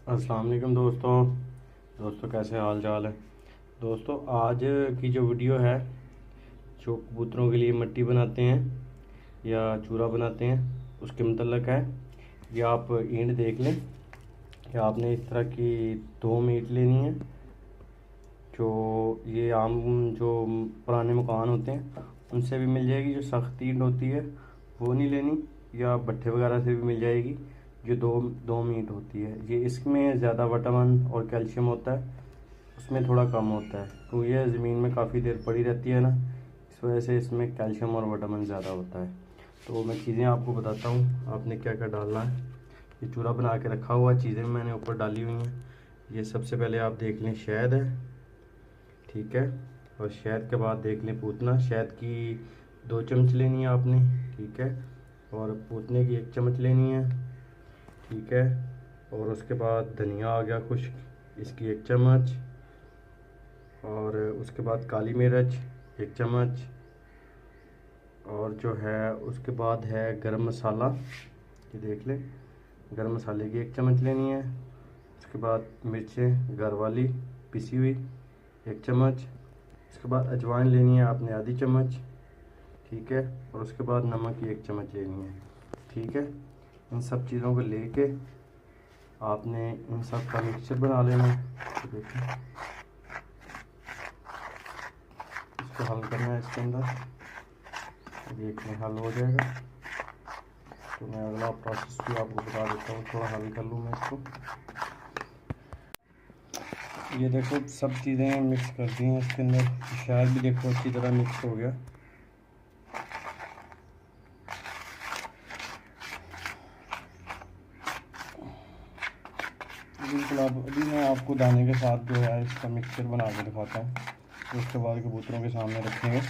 अस्सलाम वालेकुम दोस्तों कैसे हाल चाल है। दोस्तों आज की जो वीडियो है, जो कबूतरों के लिए मिट्टी बनाते हैं या चूरा बनाते हैं, उसके मतलब है। ये आप ईंट देख लें कि आपने इस तरह की 2 ईंट लेनी है। जो ये आम जो पुराने मकान होते हैं उनसे भी मिल जाएगी। जो सख्त ईंट होती है वो नहीं लेनी, या भट्ठे वगैरह से भी मिल जाएगी। जो दो दो मीट होती है, ये इसमें ज़्यादा विटामिन और कैल्शियम होता है, उसमें थोड़ा कम होता है। तो ये ज़मीन में काफ़ी देर पड़ी रहती है ना, इस वजह से इसमें कैल्शियम और विटामिन ज़्यादा होता है। तो मैं चीज़ें आपको बताता हूँ आपने क्या क्या डालना है। ये चूरा बना के रखा हुआ चीज़ें मैंने ऊपर डाली हुई हैं। ये सबसे पहले आप देख लें शहद है, ठीक है। और शहद के बाद देख लें पूतना। शहद की 2 चम्मच लेनी है आपने, ठीक है। और पूतने की 1 चम्मच लेनी है, ठीक है। और उसके बाद धनिया आ गया खुश्क, इसकी 1 चम्मच। और उसके बाद काली मिर्च 1 चम्मच। और जो है उसके बाद है गरम मसाला, ये देख लें, गरम मसाले की 1 चम्मच लेनी है। उसके बाद मिर्चें घर वाली पिसी हुई 1 चम्मच। उसके बाद अजवाइन लेनी है आपने आधी चम्मच, ठीक है। और उसके बाद नमक की 1 चम्मच लेनी है, ठीक है। इन सब चीज़ों को लेके आपने इन सब का मिक्सचर बना लेना है। तो देखिए इसको हल करना है इसके अंदर, देखिए हल हो जाएगा। तो मैं अगला प्रोसेस भी आपको बता देता हूँ, थोड़ा हल कर लूँ मैं इसको। ये देखो सब चीज़ें मिक्स कर दी हैं इसके अंदर। शायद भी देखो अच्छी तरह मिक्स हो गया। बिल्कुल। अब अभी मैं आपको दाने के साथ जो है इसका मिक्सचर बना के दिखाता हूँ, तो उसके बाद कबूतरों के सामने रखेंगे।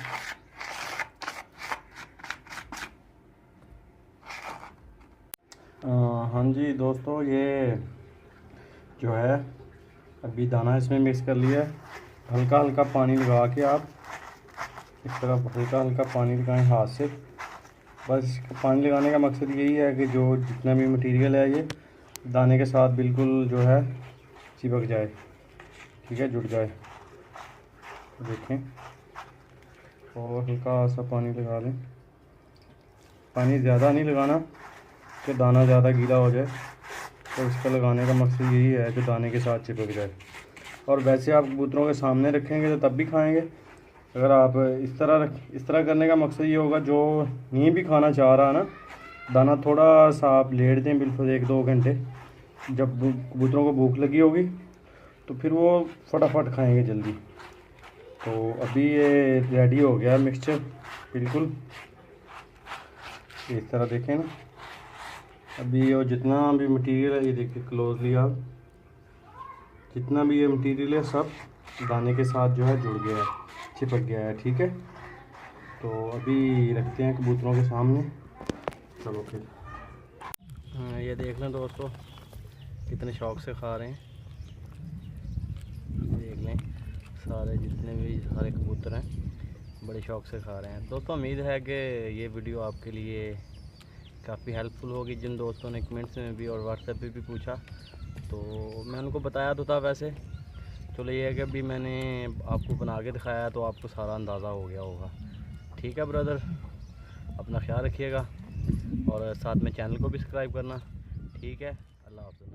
हाँ जी दोस्तों, ये जो है अभी दाना इसमें मिक्स कर लिया है। हल्का हल्का पानी लगा के आप इस तरह हल्का हल्का पानी लगाएं हाथ से। बस पानी लगाने का मकसद यही है कि जो जितना भी मटेरियल है ये दाने के साथ बिल्कुल जो है चिपक जाए, ठीक है, जुड़ जाए। देखें, और हल्का सा पानी लगा लें। पानी ज़्यादा नहीं लगाना कि दाना ज़्यादा गीला हो जाए। तो इसका लगाने का मकसद यही है कि दाने के साथ चिपक जाए। और वैसे आप कबूतरों के सामने रखेंगे तो तब भी खाएंगे। अगर आप इस तरह करने का मकसद ये होगा, जो नहीं भी खाना चाह रहा ना, दाना थोड़ा सा आप लेट दें, बिल्कुल 1-2 घंटे। जब कबूतरों को भूख लगी होगी तो फिर वो फटाफट खाएंगे जल्दी। तो अभी ये रेडी हो गया मिक्सचर बिल्कुल, इस तरह देखें ना। अभी और जितना भी मटेरियल है ये देखिए क्लोजली आप, जितना भी ये मटेरियल है सब दाने के साथ जो है जुड़ गया है, चिपक गया है, ठीक है। तो अभी रखते हैं कबूतरों के सामने, चलो फिर। ये देख लें दोस्तों कितने शौक़ से खा रहे हैं। देख लें सारे जितने भी सारे कबूतर हैं बड़े शौक़ से खा रहे हैं। दोस्तों उम्मीद है कि ये वीडियो आपके लिए काफ़ी हेल्पफुल होगी। जिन दोस्तों ने कमेंट्स में भी और व्हाट्सएप पे भी पूछा तो मैं उनको बताया तो था वैसे। चलो ये है कि अभी मैंने आपको बना के दिखाया तो आपको सारा अंदाज़ा हो गया होगा, ठीक है ब्रदर। अपना ख्याल रखिएगा और साथ में चैनल को भी सब्सक्राइब करना, ठीक है। अल्लाह हाफ़िज़।